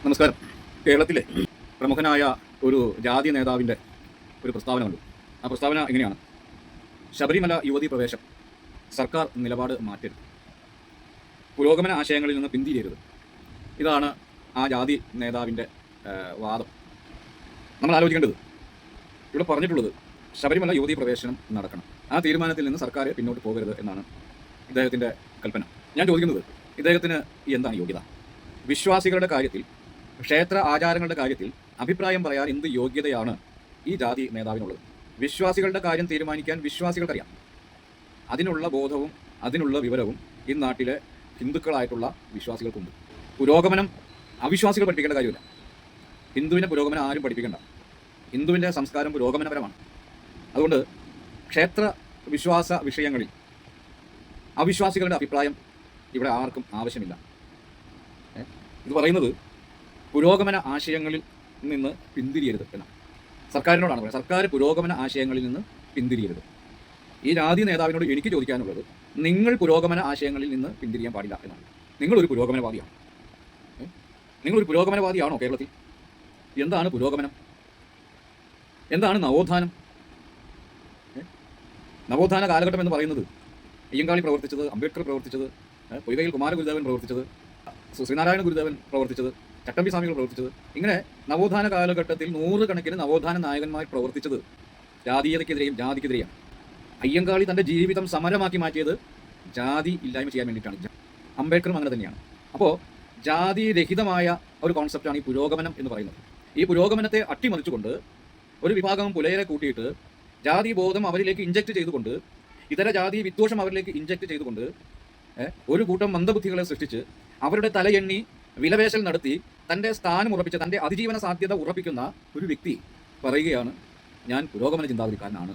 നമസ്കാരം. കേരളത്തിലെ പ്രമുഖനായ ഒരു ജാതി നേതാവിൻ്റെ ഒരു പ്രസ്താവന കണ്ടു. ആ പ്രസ്താവന എങ്ങനെയാണ്: ശബരിമല യുവതി പ്രവേശം സർക്കാർ നിലപാട് മാറ്റരുത്, പുരോഗമന ആശയങ്ങളിൽ നിന്ന് പിന്തിരിയരുത്. ഇതാണ് ആ ജാതി നേതാവിൻ്റെ വാദം. നമ്മൾ ആലോചിക്കേണ്ടത്, ഇവിടെ പറഞ്ഞിട്ടുള്ളത് ശബരിമല യുവതി പ്രവേശനം നടക്കണം, ആ തീരുമാനത്തിൽ നിന്ന് സർക്കാർ പിന്നോട്ട് പോകരുത് എന്നാണ് ഇദ്ദേഹത്തിൻ്റെ കൽപ്പന. ഞാൻ ചോദിക്കുന്നത്, ഇദ്ദേഹത്തിന് എന്താണ് യോഗ്യത? വിശ്വാസികളുടെ കാര്യത്തിൽ, ക്ഷേത്ര ആചാരങ്ങളുടെ കാര്യത്തിൽ അഭിപ്രായം പറയാൻ എന്ത് യോഗ്യതയാണ് ഈ ജാതി നേതാവിനുള്ളത്? വിശ്വാസികളുടെ കാര്യം തീരുമാനിക്കാൻ വിശ്വാസികൾക്കറിയാം. അതിനുള്ള ബോധവും അതിനുള്ള വിവരവും ഈ നാട്ടിലെ ഹിന്ദുക്കളായിട്ടുള്ള വിശ്വാസികൾക്കുണ്ട്. പുരോഗമനം അവിശ്വാസികൾ പഠിപ്പിക്കേണ്ട കാര്യമില്ല. ഹിന്ദുവിൻ്റെ പുരോഗമനം ആരും പഠിപ്പിക്കേണ്ട. ഹിന്ദുവിൻ്റെ സംസ്കാരം പുരോഗമനപരമാണ്. അതുകൊണ്ട് ക്ഷേത്ര വിശ്വാസ വിഷയങ്ങളിൽ അവിശ്വാസികളുടെ അഭിപ്രായം ഇവിടെ ആർക്കും ആവശ്യമില്ല. ഇത് പറയുന്നത് പുരോഗമന ആശയങ്ങളിൽ നിന്ന് പിന്തിരിയരുത് എന്നാണ്. സർക്കാരിനോടാണ് പറയുന്നത്. സർക്കാർ പുരോഗമന ആശയങ്ങളിൽ നിന്ന് പിന്തിരിയരുത്. ഈ ജാതി നേതാവിനോട് എനിക്ക് ചോദിക്കാനുള്ളത്, നിങ്ങൾ പുരോഗമന ആശയങ്ങളിൽ നിന്ന് പിന്തിരിയാൻ പാടില്ല എന്നാണ്. നിങ്ങളൊരു പുരോഗമനവാദിയാണ്. നിങ്ങളൊരു പുരോഗമനവാദിയാണോ കേരളത്തിൽ? എന്താണ് പുരോഗമനം? എന്താണ് നവോത്ഥാനം? നവോത്ഥാന കാലഘട്ടം എന്ന് പറയുന്നത് അയ്യങ്കാളി പ്രവർത്തിച്ചത്, അംബേദ്കർ പ്രവർത്തിച്ചത്, പൊയ്കയിൽ കുമാരഗുരുദേവൻ പ്രവർത്തിച്ചത്, ശ്രീനാരായണ ഗുരുദേവൻ പ്രവർത്തിച്ചത്, ചട്ടമ്പി സ്വാമികൾ പ്രവർത്തിച്ചത്, ഇങ്ങനെ നവോത്ഥാന കാലഘട്ടത്തിൽ നൂറുകണക്കിന് നവോത്ഥാന നായകന്മാർ പ്രവർത്തിച്ചത് ജാതീയതയ്ക്കെതിരെയും ജാതിക്കെതിരെയാണ്. അയ്യങ്കാളി തൻ്റെ ജീവിതം സമരമാക്കി മാറ്റിയത് ജാതി ഇല്ലായ്മ ചെയ്യാൻ വേണ്ടിയിട്ടാണ്. അംബേദ്കറും അങ്ങനെ തന്നെയാണ്. അപ്പോൾ ജാതിരഹിതമായ ഒരു കോൺസെപ്റ്റാണ് ഈ പുരോഗമനം എന്ന് പറയുന്നത്. ഈ പുരോഗമനത്തെ അട്ടിമറിച്ചുകൊണ്ട് ഒരു വിഭാഗം പുലയരെ കൂട്ടിയിട്ട് ജാതി ബോധം അവരിലേക്ക് ഇഞ്ചക്ട് ചെയ്തുകൊണ്ട്, ഇതര ജാതി വിദ്വേഷം അവരിലേക്ക് ഇഞ്ചക്ട് ചെയ്തുകൊണ്ട് ഒരു കൂട്ടം മന്ദബുദ്ധികളെ സൃഷ്ടിച്ച് അവരുടെ തലയെണ്ണി വിലപേശൽ നടത്തി തൻ്റെ സ്ഥാനം ഉറപ്പിച്ച, തൻ്റെ അതിജീവന സാധ്യത ഉറപ്പിക്കുന്ന ഒരു വ്യക്തി പറയുകയാണ്, ഞാൻ പുരോഗമന ചിന്താഗതിക്കാരനാണ്.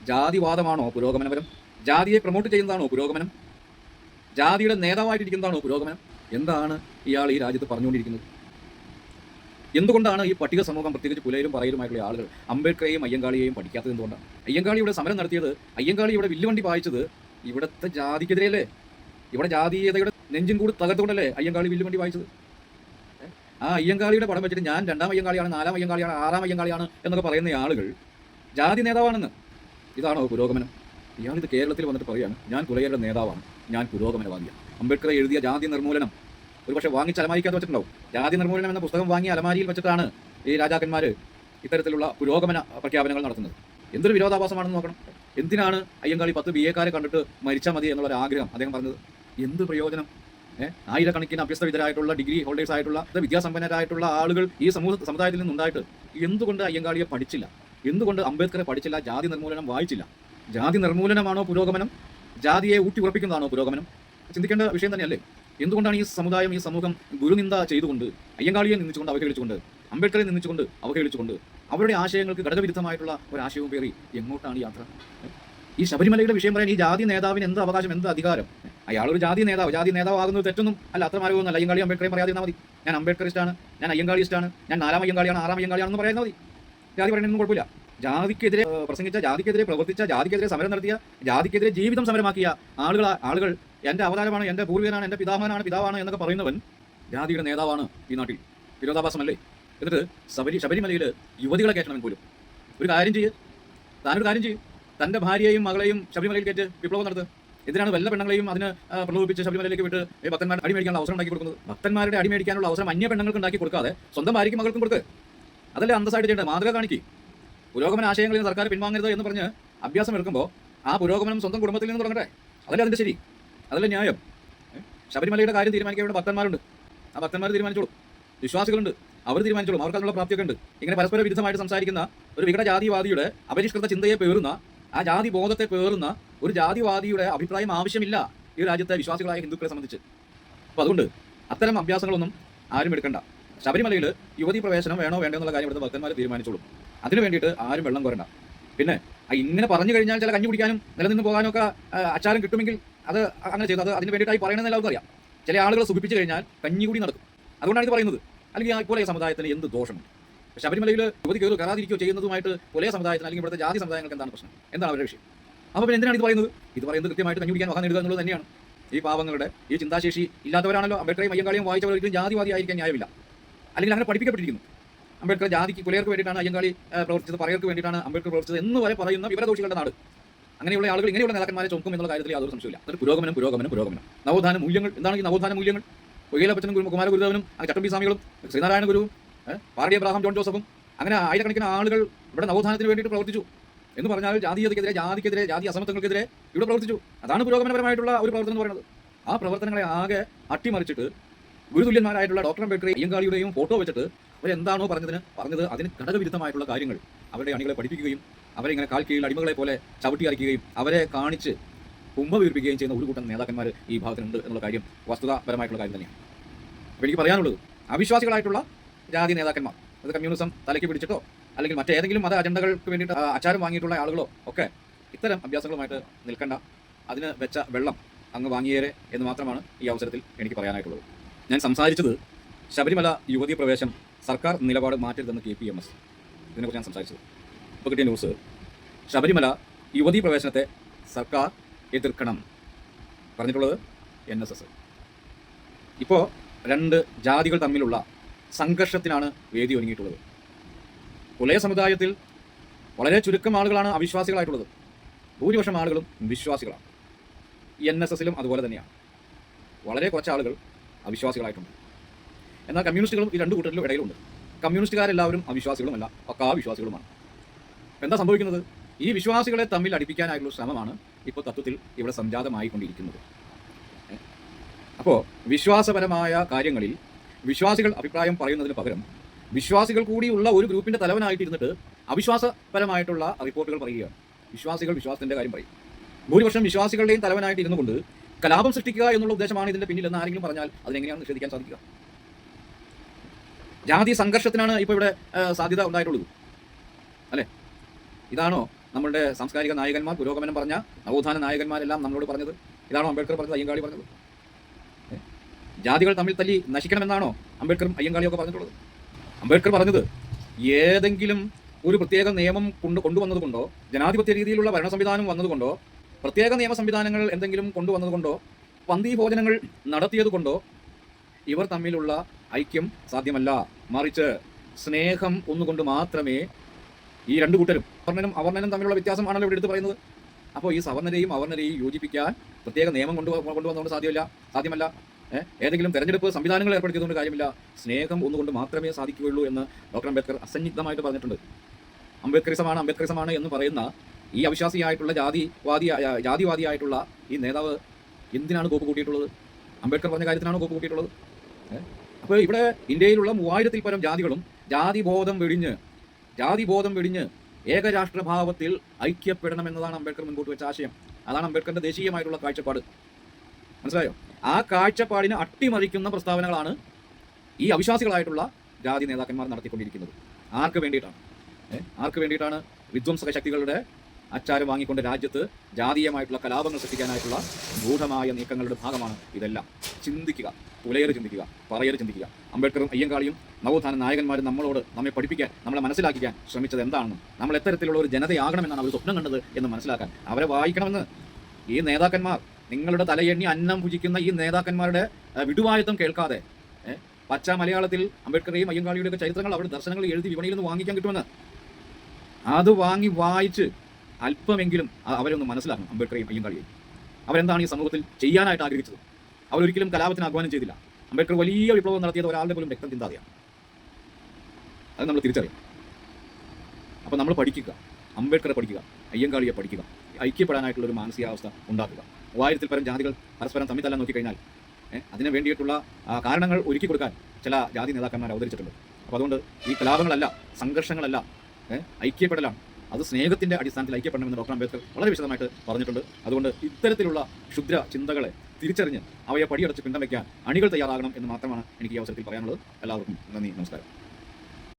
ജാതിവാദമാണോ പുരോഗമനപരം? ജാതിയെ പ്രൊമോട്ട് ചെയ്യുന്നതാണോ പുരോഗമനം? ജാതിയുടെ നേതാവായിട്ടിരിക്കുന്നതാണോ പുരോഗമനം? എന്താണ് ഇയാൾ ഈ രാജ്യത്ത് പറഞ്ഞുകൊണ്ടിരിക്കുന്നത്? എന്തുകൊണ്ടാണ് ഈ പട്ടിക സമൂഹം, പ്രത്യേകിച്ച് പുലയരും പറയലുമായിട്ടുള്ള ആളുകൾ അംബേദ്കറെയും അയ്യങ്കാളിയെയും പഠിക്കാത്തത്? എന്തുകൊണ്ടാണ്? അയ്യങ്കാളി ഇവിടെ സമരം നടത്തിയത്, അയ്യങ്കാളി ഇവിടെ വില്ലുവണ്ടി പായിച്ചത് ഇവിടുത്തെ ജാതിക്കെതിരെയല്ലേ? ഇവിടെ ജാതീയതയുടെ നെഞ്ചും കൂടി തകർത്തുകൊണ്ടല്ലേ അയ്യങ്കാളി വില്ലുവണ്ടി വായിച്ചത്? ആ അയ്യങ്കാളിയുടെ പടം വെച്ചിട്ട് ഞാൻ 2-ാം അയ്യങ്കാളിയാണ്, 4-ാം അയ്യങ്കാളിയാണ്, 6-ാം അയ്യങ്കാളിയാണ് എന്നൊക്കെ പറയുന്ന ആളുകൾ ജാതി നേതാവാണെന്ന്. ഇതാണോ പുരോഗമനം? ഇയാളിത് കേരളത്തിൽ വന്നിട്ട് പറയുകയാണ്, ഞാൻ പുലയരുടെ നേതാവാണ്, ഞാൻ പുരോഗമനവാദിയാണ്. അംബേദ്കർ എഴുതിയ ജാതി നിർമൂലനം ഒരു പക്ഷേ വാങ്ങിച്ച് അലമാരിക്കകത്ത് വെച്ചിട്ടുണ്ടാവും. ജാതി നിർമൂലനം എന്ന പുസ്തകം വാങ്ങി അലമാരിയിൽ വെച്ചിട്ടാണ് ഈ രാജാക്കന്മാർ ഇത്തരത്തിലുള്ള പുരോഗമന പ്രഖ്യാപനങ്ങൾ നടത്തുന്നത്. എന്തൊരു വിരോധാഭാസമാണെന്ന് നോക്കണം. എന്തിനാണ് അയ്യങ്കാളി 10 BA-ക്കാരെ കണ്ടിട്ട് മരിച്ചാൽ മതി എന്നുള്ളൊരു ആഗ്രഹം അദ്ദേഹം പറഞ്ഞത്? എന്ത് പ്രയോജനം? ആയിരക്കണക്കിന് അഭ്യസ്തവിധരായിട്ടുള്ള ഡിഗ്രി ഹോൾഡേഴ്സ് ആയിട്ടുള്ള വിദ്യാസമ്പന്നരായിട്ടുള്ള ആളുകൾ ഈ സമുദായത്തിൽ നിന്നുണ്ടായിട്ട് എന്തുകൊണ്ട് അയ്യങ്കാളിയെ പഠിച്ചില്ല? എന്തുകൊണ്ട് അംബേദ്കറെ പഠിച്ചില്ല? ജാതി നിർമൂലനം വായിച്ചില്ല? ജാതി നിർമൂലനമാണോ പുരോഗമനം? ജാതിയെ ഊട്ടി ഉറപ്പിക്കുന്നതാണോ പുരോഗമനം? ചിന്തിക്കേണ്ട വിഷയം തന്നെയല്ലേ? എന്തുകൊണ്ടാണ് ഈ സമുദായം, ഈ സമൂഹം ഗുരുനിന്ദ ചെയ്തുകൊണ്ട്, അയ്യങ്കാളിയെ നിന്ദിച്ചുകൊണ്ട് അവഹേളിച്ചുകൊണ്ട്, അംബേദ്കറെ നിന്ദിച്ചുകൊണ്ട് അവഹേളിച്ചുകൊണ്ട്, അവരുടെ ആശയങ്ങൾക്ക് ഘടകവിരുദ്ധമായിട്ടുള്ള ഒരു ആശയവും പേറി എങ്ങോട്ടാണ് യാത്ര? ഈ ശബരിമലയുടെ വിഷയം പറയാൻ ഈ ജാതി നേതാവിന് എന്ത് അവകാശം, എന്ത് അധികാരം? അയാളൊരു ജാതി നേതാവാകുന്നത് തെറ്റൊന്നും അല്ല, അത്ര മാർഗമൊന്നുമല്ല. അയ്യങ്കാളി അംബേദ്കറെ പറയാതിരുന്നാൽ മതി. ഞാൻ അംബേദ്കറിസ്റ്റാണ്, ഞാൻ അയ്യങ്കാളിസ്റ്റാണ്, ഞാൻ 4-ാം അയ്യങ്കാളിയാണ്, 6-ാം അയ്യങ്കാളിയാണെന്ന് പറയുന്നത് മതി. ജാതി പറയുന്നതൊന്നും കുഴപ്പമില്ല. ജാതിക്കെതിരെ പ്രസംഗിച്ച, ജാതിക്കെതിരെ പ്രവർത്തിച്ച, ജാതിക്കെതിരെ സമരം നടത്തിയ, ജാതിക്കെതിരെ ജീവിതം സമരമാക്കിയ ആളുകൾ എൻ്റെ അവതാരമാണ്, എൻ്റെ പൂർവികനാണ്, എൻ്റെ പിതാവാണ് എന്നൊക്കെ പറയുന്നവൻ ജാതിയുടെ നേതാവാണ് ഈ നാട്ടിൽ. വിരോധാഭാസമല്ലേ? എന്നിട്ട് ശബരിമലയിൽ യുവതികളെ കയറ്റണമെന്ന് പോലും. താനൊരു കാര്യം ചെയ്യും, തൻ്റെ ഭാര്യയെയും മകളെയും ശബരിമലയിൽ കയറ്റ് വിപ്ലവം നടത്തുക. എന്തിനാണ് വല്ല പെണ്ണുങ്ങളെയും അതിന് പ്രലോഭിപ്പിച്ച് ശബരിമലയിലേക്ക് വിട്ട് ഭക്തന്മാരുടെ അടിമേടിക്കാനുള്ള അവസരം ഉണ്ടാക്കി കൊടുക്കുന്നത്? ഭക്തന്മാരുടെ അടിമേടിക്കാനുള്ള അവസരം അന്യ പെണ്ണുങ്ങൾക്ക് ഉണ്ടാക്കി കൊടുക്കാതെ സ്വന്തം ഭാര്യയ്ക്കും മകൾക്കും കൊടുക്കുക. അതല്ലേ അന്തസ്സായിട്ട് ചെയ്യേണ്ടത്? മാതൃക കാണിക്കുക. പുരോഗമന ആശയങ്ങളിൽ നിന്ന് സർക്കാർ പിൻവാങ്ങരുത് എന്ന് പറഞ്ഞ് അഭ്യാസം എടുക്കുമ്പോൾ ആ പുരോഗമനം സ്വന്തം കുടുംബത്തിൽ നിന്ന് തുടങ്ങട്ടെ. അതല്ലേ അതിൻ്റെ ശരി, അതല്ലേ ന്യായം? ശബരിമലയുടെ കാര്യം തീരുമാനിക്കാൻ ഇവിടെ ഭക്തന്മാരുണ്ട്. ആ ഭക്തന്മാർ തീരുമാനിച്ചോളൂ. വിശ്വാസികളുണ്ട്, അവർ തീരുമാനിച്ചോളും. അവർക്ക് അതിനുള്ള പ്രാപ്തിയൊക്കെ ഉണ്ട്. ഇങ്ങനെ പരസ്പര വിരുദ്ധമായിട്ട് സംസാരിക്കുന്ന ഒരു വികട ജാതിവാദിയുടെ അപരിഷ്കൃത ചിന്തയെ പേറുന്ന, ആ ജാതി ബോധത്തെ പേറുന്ന ഒരു ജാതിവാദിയുടെ അഭിപ്രായം ആവശ്യമില്ല ഈ രാജ്യത്തെ വിശ്വാസികളായ ഹിന്ദുക്കളെ സംബന്ധിച്ച്. അപ്പോൾ അതുകൊണ്ട് അത്തരം അഭ്യാസങ്ങളൊന്നും ആരും എടുക്കണ്ട. ശബരിമലയിൽ യുവതി പ്രവേശനം വേണോ വേണ്ടോ എന്നുള്ള കാര്യം ഇവിടുത്തെ ഭക്തന്മാർ തീരുമാനിച്ചോളും. അതിനു വേണ്ടിയിട്ട് ആരും വെള്ളം കോരണ്ട. പിന്നെ ഇങ്ങനെ പറഞ്ഞു കഴിഞ്ഞാൽ ചില കഞ്ഞി കുടിക്കാനും നിലനിന്ന് പോകാനും ഒക്കെ അച്ചാരം കിട്ടുമെങ്കിൽ അത് അങ്ങനെ ചെയ്തു. അത് അതിന് വേണ്ടിയിട്ടായി പറയണമെന്ന് എല്ലാവർക്കും അറിയാം. ചില ആളുകളെ സുഖിപ്പിച്ച് കഴിഞ്ഞാൽ കഞ്ഞി കൂടി നടക്കും. അതുകൊണ്ടാണ് ഇത് പറയുന്നത്. അല്ലെങ്കിൽ ഇപ്പോൾ സമുദായത്തിന് എന്ത് ദോഷമുണ്ട്? ശബരിമലയിൽ യുവതി കയറാതിരിക്കുകയോ ചെയ്യുന്നതുമായിട്ട് പുലയ സമുദായത്തിന് അല്ലെങ്കിൽ ഇവിടുത്തെ ജാതി സമുദായങ്ങൾക്ക് എന്താണ് പ്രശ്നം? എന്താണ് അവരുടെ വിഷയം? അപ്പോൾ പിന്നെ എന്തിനാണ് ഇത് പറയുന്നത്? ഇത് പറയുന്നത് കൃത്യമായിട്ട് കഞ്ഞുപിടിക്കാൻ വഹാൻ എഴുതുക എന്നുള്ളത് തന്നെയാണ്. ഈ പാവങ്ങളുടെ ഈ ചിന്താശേഷി ഇല്ലാത്തവരാണല്ലോ അംബേദ്കറെയും അയ്യങ്കാളിയും വായിച്ചവർ ഒരിക്കലും ജാതിവാദി ആയിരിക്കാൻ ന്യായമില്ല. അല്ലെങ്കിൽ അങ്ങനെ പഠിപ്പിക്കപ്പെട്ടിരിക്കുന്നു. അംബേദ്കർ ജാതിക്ക് പുലയർക്ക് വേണ്ടിയിട്ടാണ് അയ്യങ്കാളി പ്രവർത്തിച്ചത്, പറയർക്ക് വേണ്ടിയിട്ടാണ് അംബേദ്കർ പ്രവർത്തിച്ചത് എന്ന് വരെ പറയുന്ന വിവരദോഷികളുടെ നാട്. അങ്ങനെയുള്ള ആളുകൾ ഇങ്ങനെയുള്ള നേതാക്കന്മാരെ ചുമക്കും എന്നുള്ള കാര്യത്തിൽ യാതൊരു സംശയമില്ല. അതൊരു പുരോഗമനം. നവോത്ഥാന മൂല്യങ്ങൾ എന്താണ്? ഈ നവോത്ഥാന മൂല്യങ്ങൾ കൊയ്യലപ്പച്ചനും കുമാരഗുരുദേവനും ചട്ടമ്പി സ്വാമികളും ശ്രീനാരായണ ഗുരുവും പാർഡി അബ്രാഹാം ജോൺ ജോസഫും അങ്ങനെ ആയിരക്കണക്കിന് ആളുകൾ ഇവിടെ നവോത്ഥാനത്തിന് വേണ്ടിയിട്ട് പ്രവർത്തിച്ചു എന്ന് പറഞ്ഞാൽ ജാതിക്കെതിരെ ജാതി അസമത്വങ്ങൾക്കെതിരെ ഇവിടെ പ്രവർത്തിച്ചു. അതാണ് പുരോഗമനപരമായിട്ടുള്ള ഒരു പ്രവർത്തനം എന്ന് പറയുന്നത്. ആ പ്രവർത്തനങ്ങളെ ആകെ അട്ടിമറിച്ചിട്ട് ഗുരുതുല്യന്മാരായിട്ടുള്ള ഡോക്ടർ അംബേദ്കർ അയ്യങ്കാളിയുടെയും ഫോട്ടോ വെച്ചിട്ട് അവരെന്താണോ പറഞ്ഞത് അതിന് ഘടകവിരുദ്ധമായിട്ടുള്ള കാര്യങ്ങൾ അവരുടെ അണികളെ പഠിപ്പിക്കുകയും അവരെ ഇങ്ങനെ കാൽ കീഴിൽ അടിമകളെ പോലെ ചവിട്ടി അരയ്ക്കുകയും അവരെ കാണിച്ച് കുമ്പ വീർപ്പിക്കുകയും ചെയ്യുന്ന ഒരു കൂട്ടം നേതാക്കന്മാർ ഈ ഭാഗത്തുണ്ട് എന്നുള്ള കാര്യം വസ്തുതാപരമായിട്ടുള്ള കാര്യം തന്നെയാണ്. അപ്പോൾ എനിക്ക് പറയാനുള്ളത്, അവിശ്വാസികളായിട്ടുള്ള ജാതി നേതാക്കന്മാർ, അത് കമ്മ്യൂണിസം തലയ്ക്ക് പിടിച്ചിട്ടോ അല്ലെങ്കിൽ മറ്റേതെങ്കിലും മത അജണ്ടകൾക്ക് വേണ്ടിയിട്ട് ആചാരം വാങ്ങിയിട്ടുള്ള ആളുകളോ ഒക്കെ ഇത്തരം അഭ്യാസങ്ങളുമായിട്ട് നിൽക്കേണ്ട. അതിന് വെച്ച വെള്ളം അങ്ങ് വാങ്ങിയേരെ എന്ന് മാത്രമാണ് ഈ അവസരത്തിൽ എനിക്ക് പറയാനായിട്ടുള്ളത്. ഞാൻ സംസാരിച്ചത് ശബരിമല യുവതീ പ്രവേശം സർക്കാർ നിലപാട് മാറ്റരുതെന്ന് KPMS, ഇതിനെക്കുറിച്ച് ഞാൻ സംസാരിച്ചത്. ഇപ്പോൾ കിട്ടിയ ന്യൂസ്, ശബരിമല യുവതീ പ്രവേശനത്തെ സർക്കാർ എതിർക്കണം, പറഞ്ഞിട്ടുള്ളത് NSS. ഇപ്പോൾ രണ്ട് ജാതികൾ തമ്മിലുള്ള സംഘർഷത്തിനാണ് വേദി ഒരുങ്ങിയിട്ടുള്ളത്. പുലയ സമുദായത്തിൽ വളരെ ചുരുക്കം ആളുകളാണ് അവിശ്വാസികളായിട്ടുള്ളത്, ഭൂരിപക്ഷം ആളുകളും വിശ്വാസികളാണ്. NSSലും അതുപോലെ തന്നെയാണ്, വളരെ കുറച്ച് ആളുകൾ അവിശ്വാസികളായിട്ടുണ്ട്. എന്നാൽ കമ്മ്യൂണിസ്റ്റുകളും ഈ രണ്ട് കൂട്ടരിലും ഇടയിലുണ്ട്. കമ്മ്യൂണിസ്റ്റുകാരെല്ലാവരും അവിശ്വാസികളുമല്ല, പക്കാ വിശ്വാസികളുമാണ്. എന്താ സംഭവിക്കുന്നത്? ഈ വിശ്വാസികളെ തമ്മിൽ അടുപ്പിക്കാനായിട്ടുള്ള ശ്രമമാണ് ഇപ്പോൾ തത്വത്തിൽ ഇവിടെ സംജാതമായിക്കൊണ്ടിരിക്കുന്നത്. അപ്പോൾ വിശ്വാസപരമായ കാര്യങ്ങളിൽ വിശ്വാസികൾ അഭിപ്രായം പറയുന്നതിന് പകരം വിശ്വാസികൾ കൂടിയുള്ള ഒരു ഗ്രൂപ്പിൻ്റെ തലവനായിട്ടിരുന്നിട്ട് അവിശ്വാസപരമായിട്ടുള്ള റിപ്പോർട്ടുകൾ പറയുകയാണ്. വിശ്വാസികൾ വിശ്വാസത്തിൻ്റെ കാര്യം പറയും. ഭൂരിപക്ഷം വിശ്വാസികളുടെയും തലവനായിട്ട് ഇരുന്നു കൊണ്ട് കലാപം സൃഷ്ടിക്കുക എന്നുള്ള ഉദ്ദേശമാണ് ഇതിൻ്റെ പിന്നിലെന്ന് ആരെങ്കിലും പറഞ്ഞാൽ അതിനെങ്ങനെയാണ് നിഷേധിക്കാൻ സാധിക്കുക? ജാതി സംഘർഷത്തിനാണ് ഇപ്പോൾ ഇവിടെ സാധ്യത ഉണ്ടായിട്ടുള്ളത്, അല്ലേ? ഇതാണോ നമ്മളുടെ സാംസ്കാരിക നായകന്മാർ, പുരോഗമനം പറഞ്ഞ നവോത്ഥാന നായകന്മാരെല്ലാം നമ്മളോട് പറഞ്ഞത്? ഇതാണോ അംബേദ്കർ പറഞ്ഞത്, അയ്യങ്കാളി പറഞ്ഞത്? ജാതികൾ തമ്മിൽ തല്ലി നശിക്കണമെന്നാണോ അംബേദ്കറും അയ്യങ്കാളിയൊക്കെ പറഞ്ഞിട്ടുള്ളത്? അംബേദ്കർ പറഞ്ഞത് ഏതെങ്കിലും ഒരു പ്രത്യേക നിയമം കൊണ്ടുവന്നതുകൊണ്ടോ, ജനാധിപത്യ രീതിയിലുള്ള ഭരണ സംവിധാനം വന്നതുകൊണ്ടോ, പ്രത്യേക നിയമ സംവിധാനങ്ങൾ എന്തെങ്കിലും കൊണ്ടുവന്നതുകൊണ്ടോ, പന്തി ഭോജനങ്ങൾ നടത്തിയതുകൊണ്ടോ ഇവർ തമ്മിലുള്ള ഐക്യം സാധ്യമല്ല. മറിച്ച് സ്നേഹം ഒന്നുകൊണ്ട് മാത്രമേ ഈ രണ്ടു കൂട്ടരും, അവർണനും അവർണനും തമ്മിലുള്ള വ്യത്യാസമാണല്ലോ ഇവിടെ എടുത്ത് പറയുന്നത്. അപ്പോൾ ഈ സവർണരെയും അവർണരെയും യോജിപ്പിക്കാൻ പ്രത്യേക നിയമം കൊണ്ടുവന്നുകൊണ്ട് സാധ്യമല്ല. ഏതെങ്കിലും തെരഞ്ഞെടുപ്പ് സംവിധാനങ്ങൾ ഏർപ്പെടുത്തിയതുകൊണ്ട് കാര്യമില്ല. സ്നേഹം ഒന്നുകൊണ്ട് മാത്രമേ സാധിക്കുകയുള്ളൂ എന്ന് ഡോക്ടർ അംബേദ്കർ അസന്നിഗ്ധമായിട്ട് പറഞ്ഞിട്ടുണ്ട്. അംബേദ്കറിസമാണ് എന്ന് പറയുന്ന ഈ അവിശ്വാസിയായിട്ടുള്ള ജാതിവാദിയായിട്ടുള്ള ഈ നേതാവ് എന്തിനാണ് കോപ്പ് കൂട്ടിയിട്ടുള്ളത്? അംബേദ്കർ പറഞ്ഞ കാര്യത്തിനാണ് കോപ്പ് കൂട്ടിയിട്ടുള്ളത്. അപ്പോൾ ഇവിടെ ഇന്ത്യയിലുള്ള 3000-ൽ പരം ജാതികളും ജാതിബോധം വെടിഞ്ഞ് ഏകരാഷ്ട്രഭാവത്തിൽ ഐക്യപ്പെടണമെന്നതാണ് അംബേദ്കർ മുൻപോട്ട് വെച്ച ആശയം. അതാണ് അംബേദ്കറിന്റെ ദേശീയമായിട്ടുള്ള കാഴ്ചപ്പാട്. മനസ്സിലായോ? ആ കാഴ്ചപ്പാടിനെ അട്ടിമറിക്കുന്ന പ്രസ്താവനകളാണ് ഈ അവിശ്വാസികളായിട്ടുള്ള ജാതി നേതാക്കന്മാർ നടത്തിക്കൊണ്ടിരിക്കുന്നത്. ആർക്ക് വേണ്ടിയിട്ടാണ്? വിധ്വംസക ശക്തികളുടെ അച്ചാരം വാങ്ങിക്കൊണ്ട് രാജ്യത്ത് ജാതീയമായിട്ടുള്ള കലാപങ്ങൾ സൃഷ്ടിക്കാനായിട്ടുള്ള ഗൂഢമായ നീക്കങ്ങളുടെ ഭാഗമാണ് ഇതെല്ലാം. ചിന്തിക്കുക, പുലയർ ചിന്തിക്കുക, പറയർ ചിന്തിക്കുക. അംബേദ്കറും അയ്യങ്കാളിയും നവോത്ഥാന നായകന്മാരും നമ്മെ പഠിപ്പിക്കാൻ, നമ്മളെ മനസ്സിലാക്കിക്കാൻ ശ്രമിച്ചത് എന്താണെന്നും നമ്മൾ എത്തരത്തിലുള്ള ഒരു ജനതയാകണമെന്നാണ് അവർ സ്വപ്നം കണ്ടത് എന്ന് മനസ്സിലാക്കാൻ അവരെ വായിക്കണമെന്ന് ഈ നേതാക്കന്മാർ, നിങ്ങളുടെ തലയെണ്ണി അന്നം ഭുജിക്കുന്ന ഈ നേതാക്കന്മാരുടെ വിടുവായത്വം കേൾക്കാതെ പച്ച മലയാളത്തിൽ അംബേദ്കറേയും അയ്യങ്കാളിയുടെയൊക്കെ ചരിത്രങ്ങൾ അവരുടെ ദർശനങ്ങൾ എഴുതി വിപണിയിൽ നിന്ന് വാങ്ങിക്കാൻ കിട്ടുമെന്ന് അത് വായിച്ച് അല്പമെങ്കിലും അവരൊന്ന് മനസ്സിലാക്കണം. അംബേദ്കറേയും അയ്യങ്കാളിയെയും അവരെന്താണ് ഈ സമൂഹത്തിൽ ചെയ്യാനായിട്ട് ആഗ്രഹിച്ചത്? അവരൊരിക്കലും കലാപത്തിന് ആഹ്വാനം ചെയ്തില്ല. അംബേദ്കർ വലിയ വിപ്ലവം നടത്തിയത് ഒരാളുടെ പോലും രക്തം ചിന്താതെയാണ്. അത് നമ്മൾ തിരിച്ചറിയാം. അപ്പോൾ നമ്മൾ പഠിക്കുക, അംബേദ്കറെ പഠിക്കുക, അയ്യങ്കാളിയെ പഠിക്കുക, ഐക്യപ്പെടാനായിട്ടുള്ളൊരു മാനസികാവസ്ഥ ഉണ്ടാക്കുക. 3000-ൽ പരം ജാതികൾ പരസ്പരം തമ്മിൽ തല്ലാൻ നോക്കിക്കഴിഞ്ഞാൽ അതിന് വേണ്ടിയിട്ടുള്ള കാരണങ്ങൾ ഒരുക്കി കൊടുക്കാൻ ചില ജാതി നേതാക്കന്മാർ അവതരിച്ചിട്ടുണ്ട്. അപ്പോൾ അതുകൊണ്ട് ഈ കലാപങ്ങളല്ല, സംഘർഷങ്ങളല്ല, ഐക്യപ്പെടലാണ്. അത് സ്നേഹത്തിൻ്റെ അടിസ്ഥാനത്തിൽ ഐക്യപ്പെടണമെന്ന് ഡോക്ടർ അംബേദ്കർ വളരെ വിശദമായിട്ട് പറഞ്ഞിട്ടുണ്ട്. അതുകൊണ്ട് ഇത്തരത്തിലുള്ള ക്ഷുദ്ര ചിന്തകളെ തിരിച്ചറിഞ്ഞ് അവയെ പടിയടച്ച് പിന്തുണയ്ക്കാൻ അണികൾ തയ്യാറാകണം എന്ന് മാത്രമാണ് എനിക്ക് ഈ അവസരത്തിൽ പറയാനുള്ളത്. എല്ലാവർക്കും നന്ദി, നമസ്കാരം.